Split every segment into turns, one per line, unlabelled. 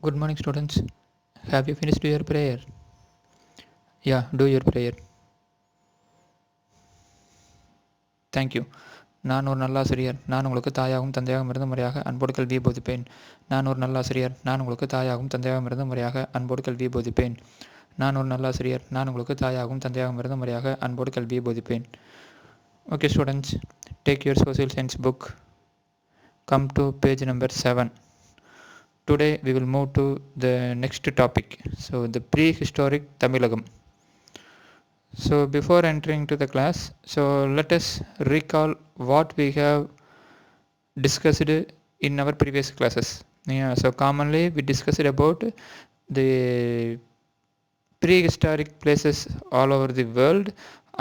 Good morning, students. Have you finished your prayer? Yeah, do your prayer. Thank you. நான் ஒரு நல்லாசிரியர். நான் உங்களுக்கு தாயாகவும் தந்தையாகவும் இருந்த முறையாக அன்போடு கல்வியை போதிப்பேன். நான் ஒரு நல்லாசிரியர். நான் உங்களுக்கு தாயாகவும் தந்தையாகவும் இருந்த முறையாக அன்போடு கல்வியை போதிப்பேன். நான் ஒரு நல்லாசிரியர். நான் உங்களுக்கு தாயாகவும் தந்தையாகவும் இருந்த முறையாக அன்போடு கல்வியை போதிப்பேன். Okay, students, take your social science book. Come to page number 7. Today we will move to the next topic. So, the prehistoric Tamilagam. So before entering to the class, so let us recall what we have discussed in our previous classes. Yeah, so commonly we discussed about the prehistoric places all over the world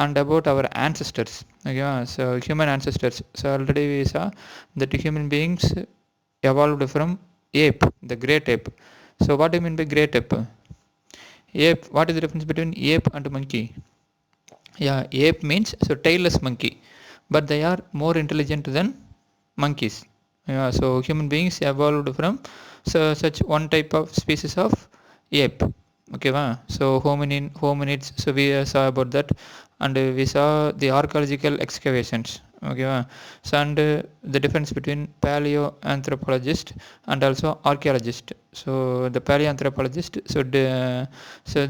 and about our ancestors. Yeah, so human ancestors. So already we saw that human beings evolved from ape, the great ape. So what do you mean by great ape? Ape, what is the difference between ape and monkey? Yeah, ape means so tailless monkey, but they are more intelligent than monkeys. Yeah, so human beings evolved from such one type of species of ape. Okay, so hominids. So we saw about that, and we saw the archaeological excavations. Okay, so and the difference between paleoanthropologist and also archaeologist. So the paleoanthropologist, so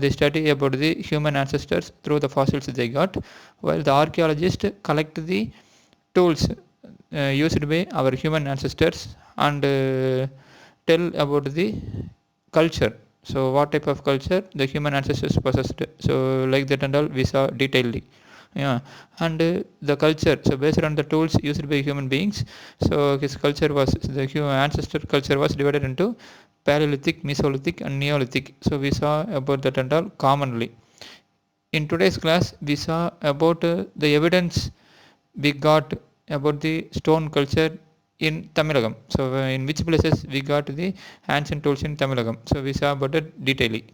they study about the human ancestors through the fossils they got, while the archaeologist collect the tools used by our human ancestors and tell about the culture. So what type of culture the human ancestors possessed. So like that and all we saw detailedly. Yeah, and the culture, so based on the tools used by human beings, so his culture was, the human ancestor culture was divided into Paleolithic, Mesolithic and Neolithic. So we saw about that and all commonly. In today's class we saw about the evidence we got about the stone culture in Tamilagam. So in which places we got the ancient tools in Tamilagam. So we saw about it detailedly.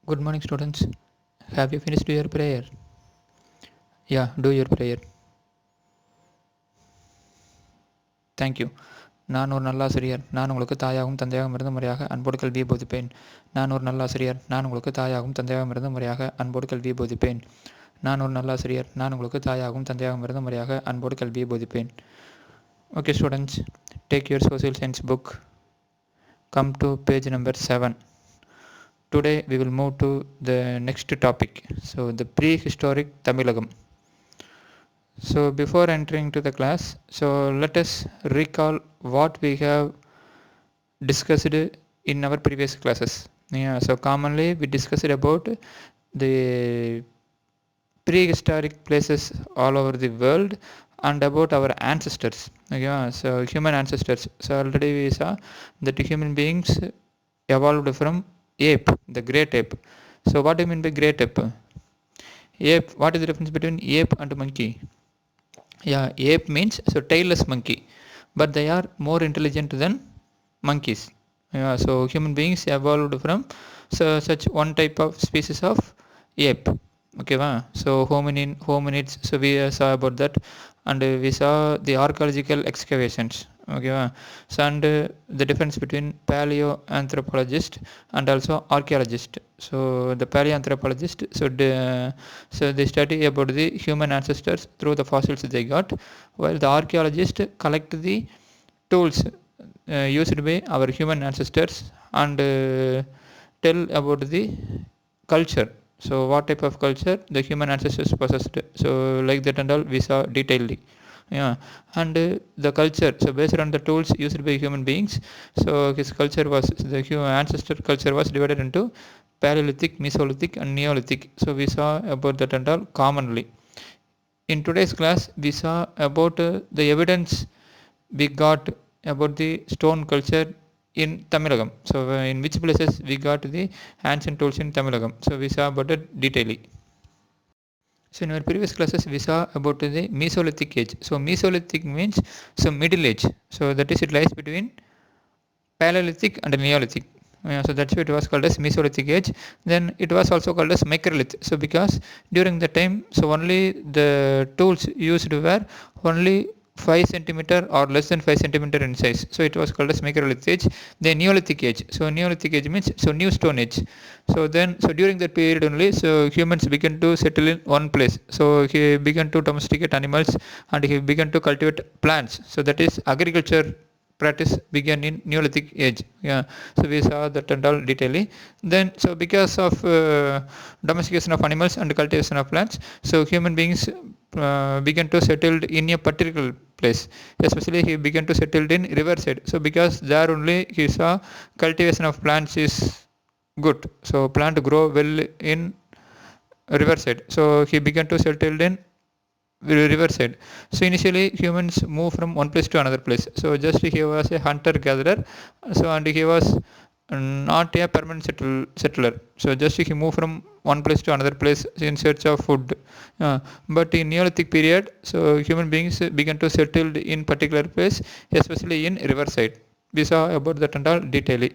Good morning, students. Have you finished your prayer? Yeah, do your prayer. Thank you. நான் ஒரு நல்லாசிரியர். நான் உங்களுக்கு தாயாகவும் தந்தையாகவும் இருந்த முறையாக அன்போடு கல்வியை போதிப்பேன். நான் ஒரு நல்லாசிரியர். நான் உங்களுக்கு தாயாகவும் தந்தையாகவும் இருந்த முறையாக அன்போடு கல்வியை போதிப்பேன். நான் ஒரு நல்லாசிரியர். நான் உங்களுக்கு தாயாகவும் தந்தையாகவும் இருந்த முறையாக அன்போடு கல்வியை போதிப்பேன். Okay, students, take your social science book. Come to page number 7. Today we will move to the next topic. So the prehistoric Tamilagam. So before entering to the class, so let us recall what we have discussed in our previous classes. Yeah, so commonly we discussed about the prehistoric places all over the world and about our ancestors. Yeah, so human ancestors. So already we saw that human beings evolved from ape, the great ape. So what do you mean by great ape? Ape, what is the difference between ape and monkey? Yeah, ape means so tailless monkey, but they are more intelligent than monkeys. Yeah, so human beings evolved from such one type of species of ape. Okay, so hominids. So we saw about that, and we saw the archaeological excavations. Okay, so and the difference between paleoanthropologist and also archaeologist. So the paleoanthropologist, so they study about the human ancestors through the fossils they got, while the archaeologist collect the tools used by our human ancestors and tell about the culture. So what type of culture the human ancestors possessed. So like that and all we saw detailedly. Yeah, and the culture, so based on the tools used by human beings, so his culture was, the human ancestor culture was divided into Paleolithic, Mesolithic and Neolithic. So we saw about that and all commonly. In today's class we saw about the evidence we got about the stone culture in Tamilagam. So in which places we got the ancient tools in Tamilagam. So we saw about it detailedly. So in our previous classes we saw about the Mesolithic age. So Mesolithic means so middle age. So that is, it lies between Paleolithic and Neolithic. So that's why it was called as Mesolithic age. Then it was also called as Microlith. So because during the time, so only the tools used were only 5 centimeter or less than 5 centimeter in size. So it was called as Megalith age. Then Neolithic age. So Neolithic age means New Stone Age. So during that period only, so humans began to settle in one place. So he began to domesticate animals and he began to cultivate plants. So that is agriculture practice began in Neolithic age. Yeah, so we saw that and all detailing. Then, so because of domestication of animals and cultivation of plants, so human beings began to settle in a particular place. Especially, he began to settle in riverside. So because there only he saw cultivation of plants is good. So plant grow well in riverside. So he began to settle in riverside. So initially humans move from one place to another place. So just he was a hunter gatherer. So and he was not a permanent settler. So just he moved from one place to another place in search of food. But in Neolithic period, so human beings began to settle in particular place, especially in riverside. We saw about that and all detailing.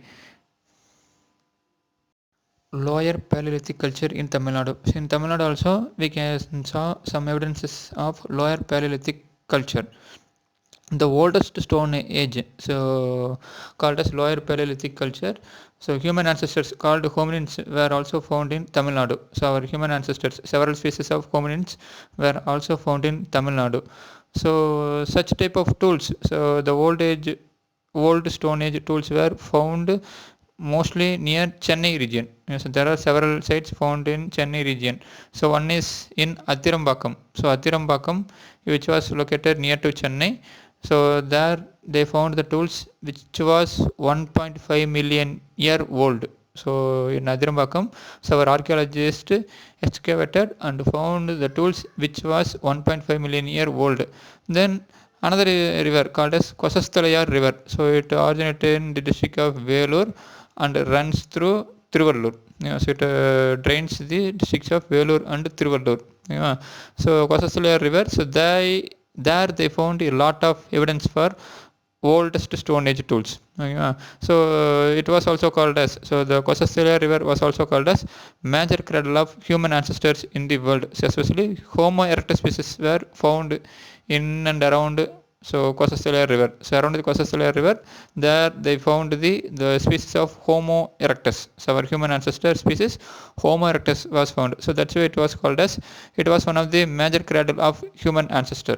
Lower Paleolithic culture in Tamil Nadu. So in Tamil Nadu also we can saw some evidences of lower Paleolithic culture. The oldest stone age, so called as lower Paleolithic culture. So human ancestors called hominins were also found in Tamil Nadu. So our human ancestors, several species of hominins were also found in Tamil Nadu. So such type of tools, so the old stone age tools were found mostly near Chennai region. So there are several sites found in Chennai region. So one is in Athirambakam. So Athirambakam, which was located near to Chennai. So there they found the tools which was 1.5 million year old. So in Athirambakam, so our archaeologist excavated and found the tools which was 1.5 million year old. Then another river called as Kosasthalayar river. So it originated in the district of Velur and runs through Trivallur. Yeah, so it drains the districts of Velur and Trivallur. Yeah. So Kosasthalayar river. So they found a lot of evidence for oldest stone age tools. Yeah. So it was also called as, so the Kosasthalayar river was also called as major cradle of human ancestors in the world. So especially Homo erectus species were found in and around, so Kosasthalayar river. So around the Kosasthalayar river, there they found the species of Homo erectus. So our human ancestor species Homo erectus was found. So that's why it was called as, it was one of the major cradle of human ancestor.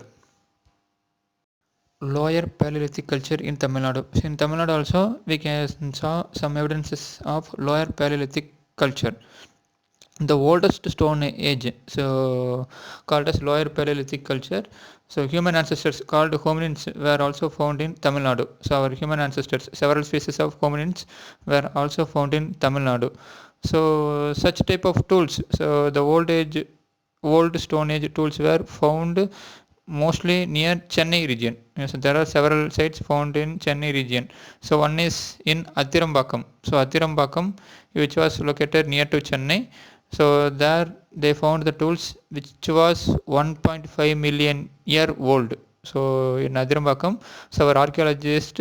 Lower Paleolithic culture in Tamil Nadu. So in Tamil Nadu also we can saw some evidences of lower Paleolithic culture. The oldest stone age, so called as lower Paleolithic culture. So human ancestors called hominins were also found in Tamil Nadu. So our human ancestors, several species of hominins were also found in Tamil Nadu. So such type of tools, so the old stone age tools were found mostly near Chennai region. So there are several sites found in Chennai region. So one is in Athirambakam. So Athirambakam, which was located near to Chennai. So there they found the tools which was 1.5 million year old. So in Athirambakam, so our archaeologist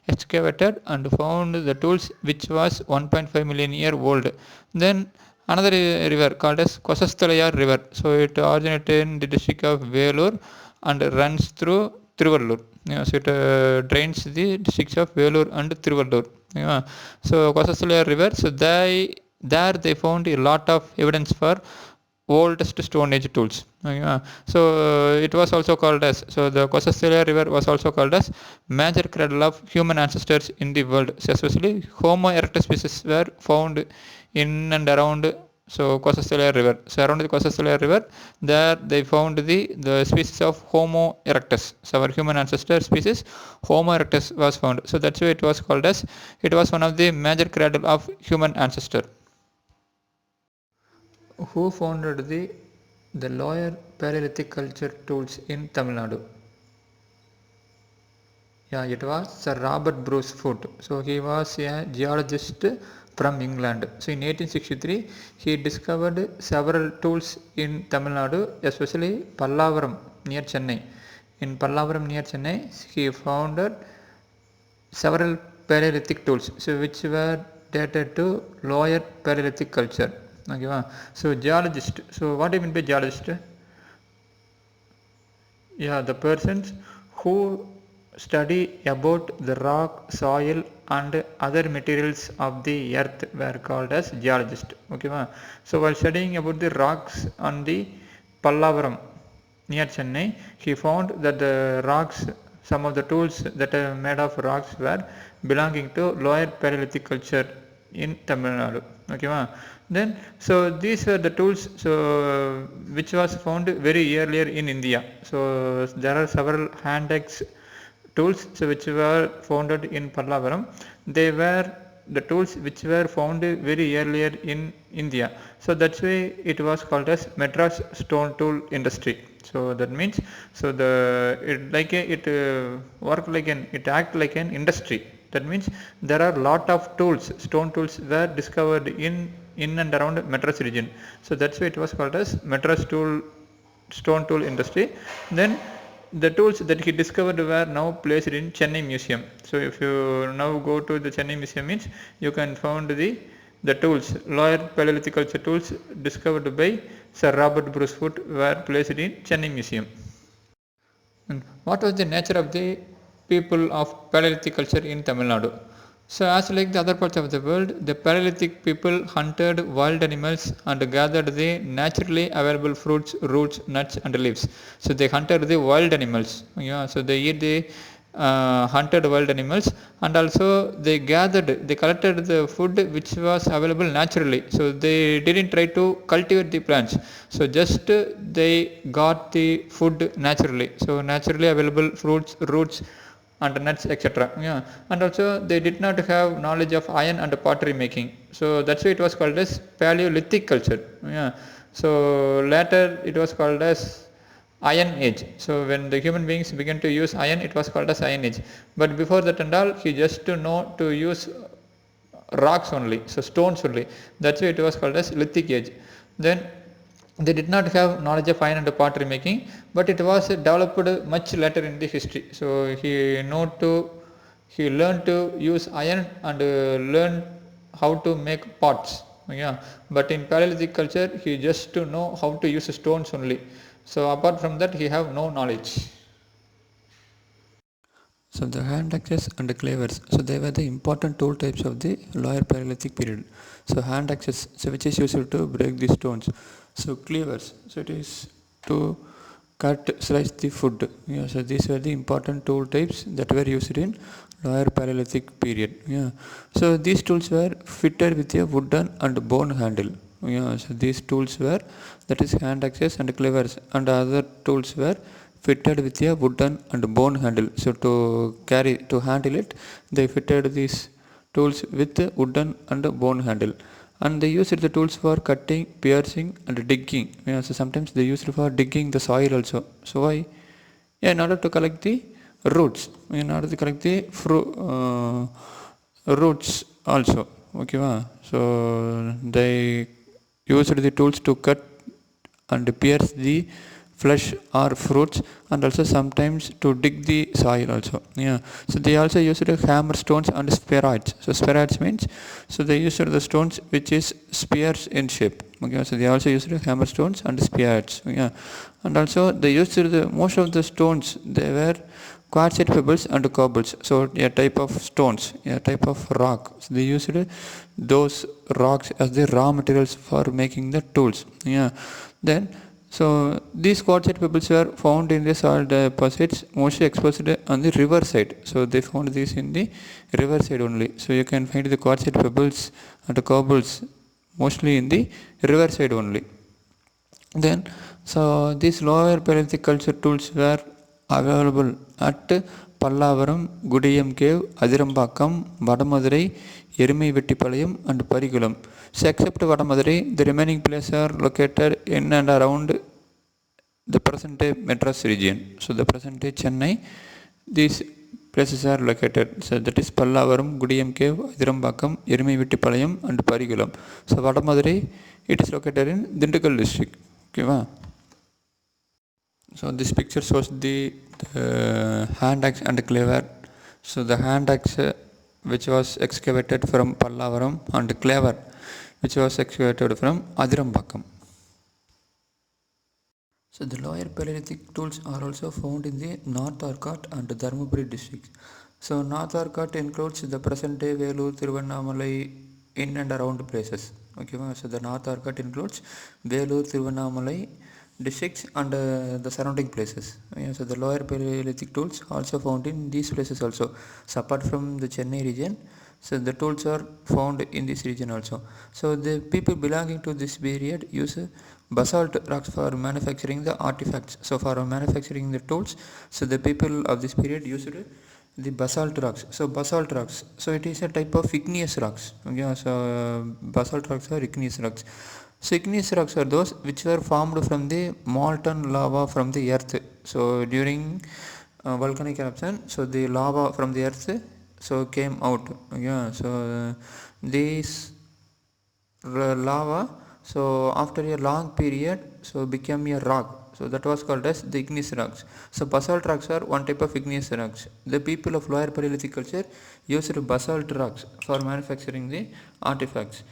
excavated and found the tools which was 1.5 million year old. Then another river called as Kosasthalayar river. So it originated in the district of Velur and runs through Trivallur. Yeah, so it drains the districts of Velur and Trivallur. Yeah. So Kosasthalayar river. So they found a lot of evidence for oldest stone age tools. Yeah. So it was also called as, so the Kosasthalayar river was also called as major cradle of human ancestors in the world. So especially Homo erectus species were found in and around, so Kosasthalayar river. So around the Kosasthalayar river, there they found the species of Homo erectus. So our human ancestor species Homo erectus was found. So that's why it was called as, it was one of the major cradle of human ancestor. Who founded the lower Paleolithic culture tools in Tamil Nadu? Yeah, it was Sir Robert Bruce Foote. So he was a geologist from England. So in 1863, he discovered several tools in Tamil Nadu, especially Pallavaram near Chennai. In Pallavaram near Chennai, he founded several Paleolithic tools, so which were dated to lower Paleolithic culture. Okay, so geologist. So what do you mean by geologist? Yeah, the persons who study about the rock, soil and other materials of the earth were called as geologists. Okay, so while studying about the rocks on the Pallavaram near Chennai, he found that the rocks, some of the tools that are made of rocks were belonging to lower Paleolithic culture in Tamil Nadu. Okay, then so these were the tools so which was found very earlier in India. So there are several hand axe tools so which were founded in Pallavaram. They were the tools which were found very earlier in India. So that's why it was called as Madras stone tool industry. So that means so the it like a, it work like an it act like an industry. That means there are lot of tools, stone tools were discovered in and around Madras region. So that's why it was called as Madras tool stone tool industry. Then the tools that he discovered were now placed in Chennai Museum. So if you now go to the Chennai Museum means you can find the tools, lower Paleolithic culture tools discovered by Sir Robert Bruce Wood were placed in Chennai Museum. And what was the nature of the people of Paleolithic culture in Tamil Nadu? So as like the other parts of the world, the Paleolithic people hunted wild animals and gathered the naturally available fruits, roots, nuts and leaves. So they hunted the wild animals. Yeah, so they eat the hunted wild animals, and also they collected the food which was available naturally. So they didn't try to cultivate the plants. So just they got the food naturally. So naturally available fruits, roots and nuts, etc. Yeah, and also they did not have knowledge of iron and pottery making. So that's why it was called as Paleolithic culture. Yeah, so later it was called as Iron Age. So when the human beings began to use iron, it was called as Iron Age. But before that and all, he just to know to use rocks only, so stones only. That's why it was called as Lithic Age. Then they did not have knowledge of iron and pottery making, but it was developed much later in the history. So he learned to use iron and learned how to make pots. Yeah, but in Paleolithic culture, he just to know how to use stones only. So apart from that, he have no knowledge. So the hand axes and the clavers, so they were the important tool types of the lower Paleolithic period. So hand axes, so which is used to break the stones. So cleavers, so it is to slice the food. Yeah, so these were the important tool types that were used in lower Paleolithic period. Yeah, so these tools were fitted with a wooden and bone handle. Yeah, so these tools were, that is hand axes and cleavers, and other tools were fitted with a wooden and bone handle. So to handle it, they fitted these tools with a wooden and bone handle. And they used the tools for cutting, piercing and digging. Yeah, so sometimes they used it for digging the soil also. So why? Yeah, in order to collect the roots, in order to collect the roots also. Okay, so they used the tools to cut and pierce the flesh or fruits, and also sometimes to dig the soil also. Yeah, so they also used hammer stones and spheroids. So spheroids means, so they used the stones which is spears in shape. Okay, so they also used hammer stones and spheroids. Yeah, and also they used most of the stones, they were quartzite pebbles and cobbles. So a type of stones, a type of rock. So they used those rocks as the raw materials for making the tools. Yeah, then so these quartzite pebbles were found in the soil deposits mostly exposed on the river side. So they found these in the river side only. So you can find the quartzite pebbles and cobbles mostly in the river side only. Then so these lower Paleolithic culture tools were available at Pallavaram, Gudiyam Cave, Adirampakam, Vadamadurai, Erimaivettipalayam and Parikulam. So except Vadamadurai, the remaining places are located in and around the present day Madras region. So the present day Chennai, these places are located. So that is Pallavaram, Gudiyam Cave, Adirampakam, Erimaivettipalayam and Parikulam. So Vadamadurai, it is located in Dindigul district. Okay, so this picture shows the hand axe and cleaver. So the hand axe which was excavated from Pallavaram, and cleaver which was excavated from Adirampakam. So the lower Paleolithic tools are also found in the North Arcot and Dharmaburi districts. So North Arcot includes the present day Velur, Thiruvannamalai in and around places. Okay, so the North Arcot includes Velur, Thiruvannamalai districts and the surrounding places. Yeah, so the lower Paleolithic tools also found in these places also. So apart from the Chennai region, so the tools are found in this region also. So the people belonging to this period use basalt rocks for manufacturing the artifacts. So for manufacturing the tools, so the people of this period used the basalt rocks. So basalt rocks, so it is a type of igneous rocks. Okay, so basalt rocks are igneous rocks. So igneous rocks are those which were formed from the molten lava from the earth. So during volcanic eruption, so the lava from the earth so came out. Yeah, so these lava, so after a long period, so became a rock. So that was called as the igneous rocks. So basalt rocks are one type of igneous rocks. The people of lower Paleolithic culture used basalt rocks for manufacturing the artifacts.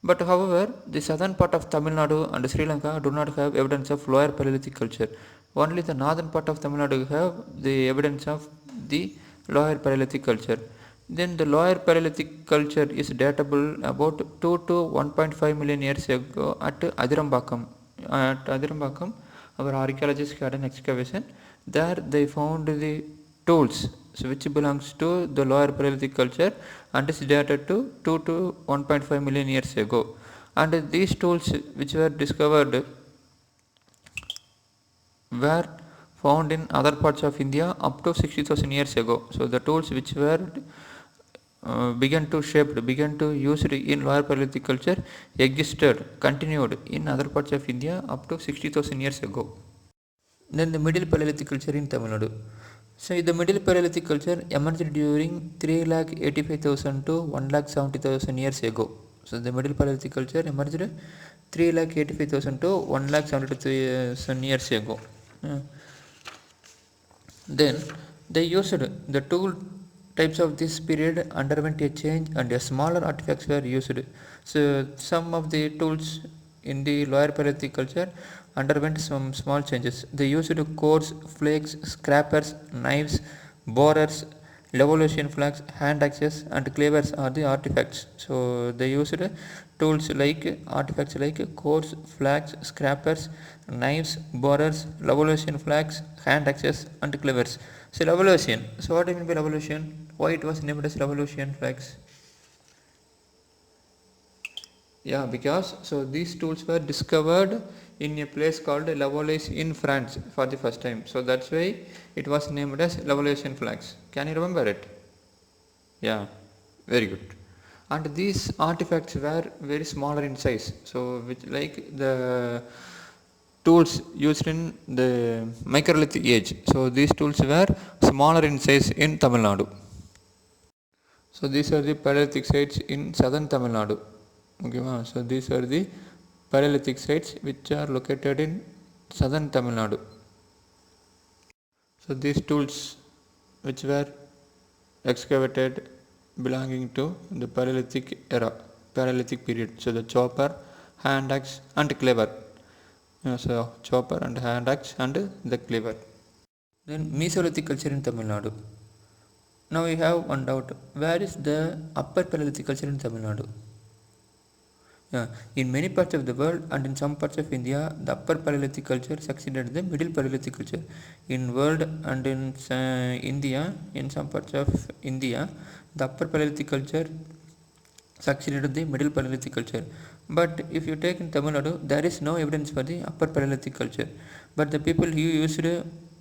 But however, the southern part of Tamil Nadu and Sri Lanka do not have evidence of lower Paleolithic culture. Only the northern part of Tamil Nadu have the evidence of the lower Paleolithic culture. Then the lower Paleolithic culture is datable about 2 to 1.5 million years ago at Adirambakam. At Adirambakam, our archaeologists had an excavation. There they found the tools, so which belongs to the lower Paleolithic culture and is dated to 2 to 1.5 million years ago. And these tools which were discovered were found in other parts of India up to 60,000 years ago. So the tools which were began to used in lower Paleolithic culture continued in other parts of India up to 60,000 years ago. Then the Middle Paleolithic culture in Tamil Nadu. So the Middle Paleolithic culture emerged during 385,000 to 170,000 years ago. So the Middle Paleolithic culture emerged 385,000 to 170,000 years ago. Then they used the tool types of this period underwent a change and a smaller artifacts were used. So some of the tools in the lower Paleolithic culture underwent some small changes. They used coarse flakes, scrapers, knives, borers, revolution flags, hand axes and clavers are the artifacts. So they used tools like artifacts like coarse flags, scrapers, knives, borers, revolution flags, hand axes and clavers. So revolution. So what do you mean by revolution? Why it was named as revolution flags? Yeah, because so these tools were discovered in a place called Lavallais in France for the first time. So that's why it was named as revolution flags. Can you remember it? Yeah, very good. And these artifacts were very smaller in size. So which like the tools used in the microlithic age. So these tools were smaller in size in Tamil Nadu. So these are the Paleolithic sites in southern Tamil Nadu. Okay, so these are the Paleolithic sites which are located in southern Tamil Nadu. So these tools which were excavated belonging to the Paleolithic era, Paleolithic period. So the chopper, hand axe and cleaver. So chopper and hand axe and the cleaver. Then Mesolithic culture in Tamil Nadu. Now we have one doubt. Where is the upper Paleolithic culture in Tamil Nadu? In many parts of the world and in some parts of India, the upper Paleolithic culture succeeded the middle Paleolithic culture. In world and in India, in some parts of India, the upper Paleolithic culture succeeded the middle Paleolithic culture. But if you take in Tamil Nadu, there is no evidence for the upper Paleolithic culture. But the people who used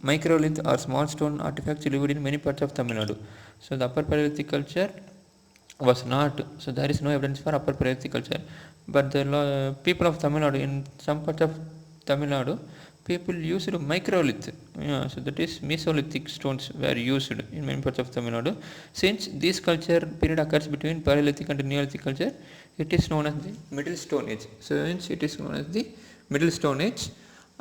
microlith or small stone artifacts lived in many parts of Tamil Nadu. So the upper Paleolithic culture was not, so there is no evidence for upper Paleolithic culture. But the people of Tamil Nadu, in some parts of Tamil Nadu, people used microlith. Yeah, so that is Mesolithic stones were used in many parts of Tamil Nadu. Since this culture period occurs between Paleolithic and Neolithic culture, it is known as the Middle Stone Age. So since it is known as the Middle Stone Age,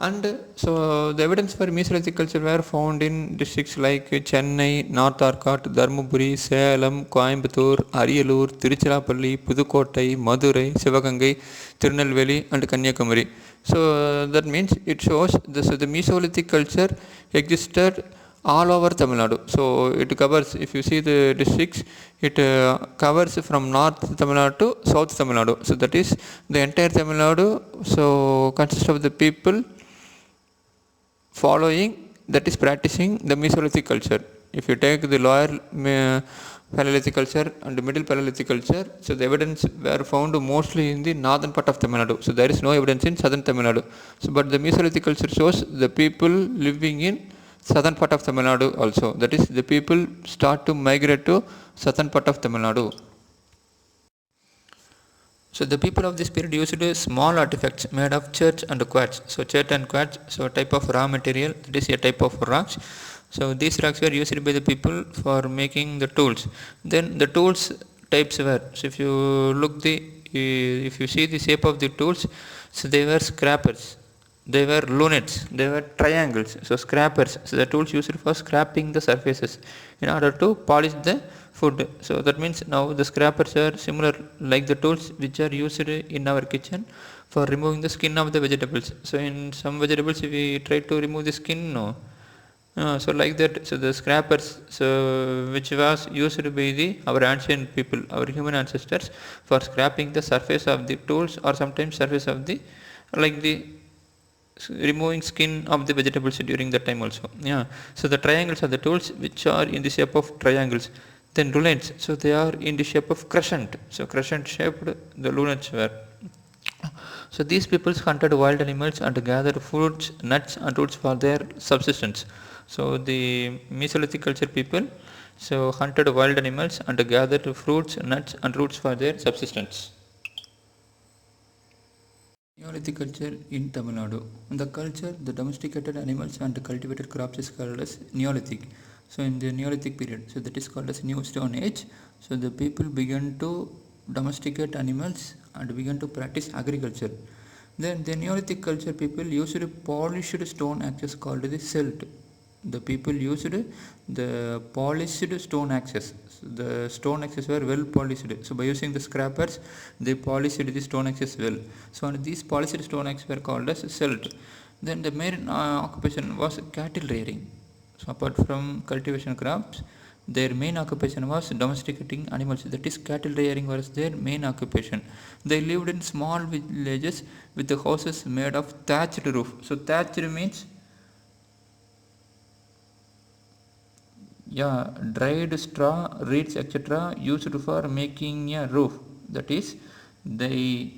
And so the evidence for Mesolithic culture were found in districts like Chennai, North Arcot, Dharmaburi, Salem, Coimbatore, Ariyalur, Tiruchirappalli, Pudukottai, Madurai, Sivagangai, Tirunelveli and Kanyakumari. So that means it shows this, the Mesolithic culture existed all over Tamil Nadu. So it covers, if you see the districts, it covers from North Tamil Nadu to South Tamil Nadu. So that is the entire Tamil Nadu. So consists of the people following, that is practicing the Mesolithic culture. If you take the lower Paleolithic culture and the middle Paleolithic culture, so the evidence were found mostly in the northern part of Tamil Nadu. So there is no evidence in southern Tamil Nadu. So but the Mesolithic culture shows the people living in southern part of Tamil Nadu also. That is, the people start to migrate to southern part of Tamil Nadu. So the people of this period used small artifacts made of chert and quartz. So chert and quartz, so a type of raw material, that is a type of rocks. So these rocks were used by the people for making the tools. Then the tools types were, so if you look the, if you see the shape of the tools, so they were scrapers, they were lunettes, they were triangles, so scrapers, so the tools used for scraping the surfaces in order to polish the food. So that means now the scrapers are similar like the tools which are used in our kitchen for removing the skin of the vegetables. So in some vegetables we try to remove the skin, no. So like that, so the scrapers, so which was used by the our ancient people, our human ancestors, for scraping the surface of the tools or sometimes surface of the, like the removing skin of the vegetables during that time also. Yeah, so the triangles are the tools which are in the shape of triangles. Then lunettes, so they are in the shape of crescent, so crescent shaped the lunettes were. So these peoples hunted wild animals and gathered fruits, nuts and roots for their subsistence. So the Mesolithic culture people so hunted wild animals and gathered fruits, nuts and roots for their subsistence. Neolithic culture in Tamil Nadu. In the culture, the domesticated animals and cultivated crops is called as Neolithic. So in the Neolithic period, so that is called as New Stone Age. So the people began to domesticate animals and began to practice agriculture. Then the Neolithic culture people used polished stone axes called the silt. The people used the polished stone axes. The stone axes were well polished. So by using the scrapers, they polished the stone axes well. So and these polished stone axes were called as silt. Then the main occupation was cattle rearing. So apart from cultivation crops, their main occupation was domesticating animals. That is, cattle rearing was their main occupation. They lived in small villages with the houses made of thatched roof. So thatched means, yeah, dried straw, reeds, etc. used for making a roof. That is, they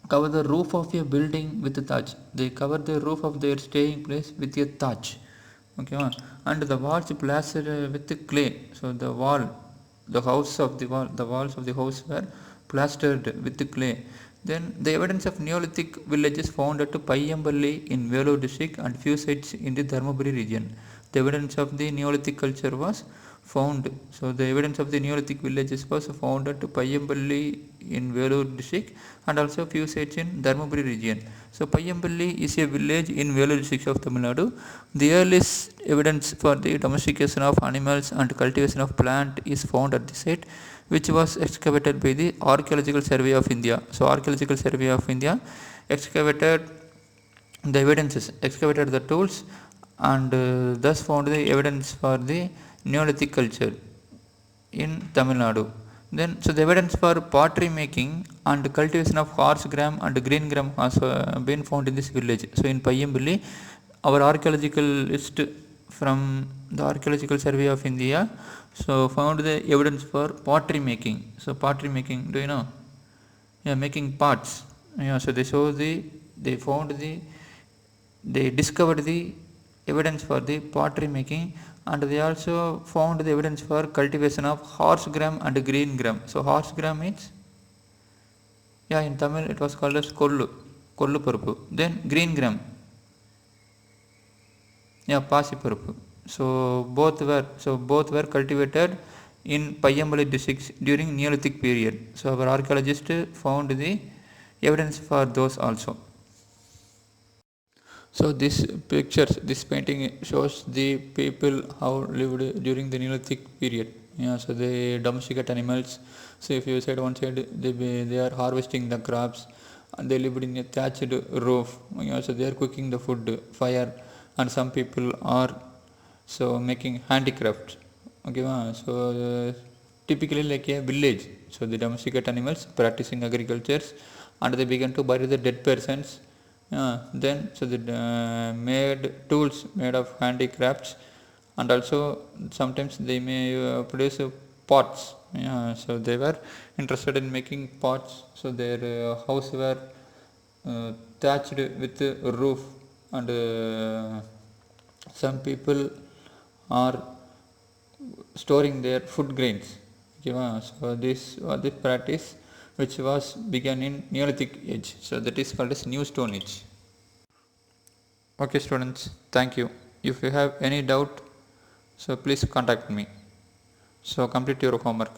cover the roof of a building with a thatch. They cover the roof of their staying place with a thatch. Okay, and the walls plastered with clay. So the wall, the house of the wall, the walls of the house were plastered with clay. Then the evidence of Neolithic villages found at Payyamballi in Vellore district and few sites in the Dharmaburi region. The evidence of the Neolithic culture was found. So the evidence of the Neolithic villages was found at Payyamballi in Vellore district and also few sites in Dharmaburi region. So Payyamballi is a village in Vellore district of Tamil Nadu. The earliest evidence for the domestication of animals and cultivation of plant is found at the site, which was excavated by the Archaeological Survey of India. So Archaeological Survey of India excavated the evidences, excavated the tools and thus found the evidence for the Neolithic culture in Tamil Nadu. Then, so the evidence for pottery making and cultivation of horse gram and green gram has been found in this village. So in Payyamballi, our archaeologist from the Archaeological Survey of India so found the evidence for pottery making. So pottery making, do you know? Yeah, making pots. Yeah, so they found they discovered the evidence for the pottery making, and they also found the evidence for cultivation of horse gram and green gram. So horse gram means, yeah, in Tamil it was called as kollu parupu. Then green gram, yeah, pasi parupu. So both were cultivated in Payyamballi districts during Neolithic period. So our archaeologist found the evidence for those also. So this painting shows the people how lived during the Neolithic period. Yeah, so they domesticate animals. So if you said one side they are harvesting the crops, and they lived in a thatched roof. Yeah, so they are cooking the food, fire, and some people are so making handicraft. Okay, so typically like a village. So the domesticate animals practicing agricultures, and they began to bury the dead persons. Then so they made tools made of handicrafts, and also sometimes they may produce pots. Yeah, so they were interested in making pots. So their house were thatched with a roof, and some people are storing their food grains. Okay, so this was the practice which was began in Neolithic age. So that is called as New Stone Age. Okay, students, thank you. If you have any doubt, so please contact me. So complete your homework.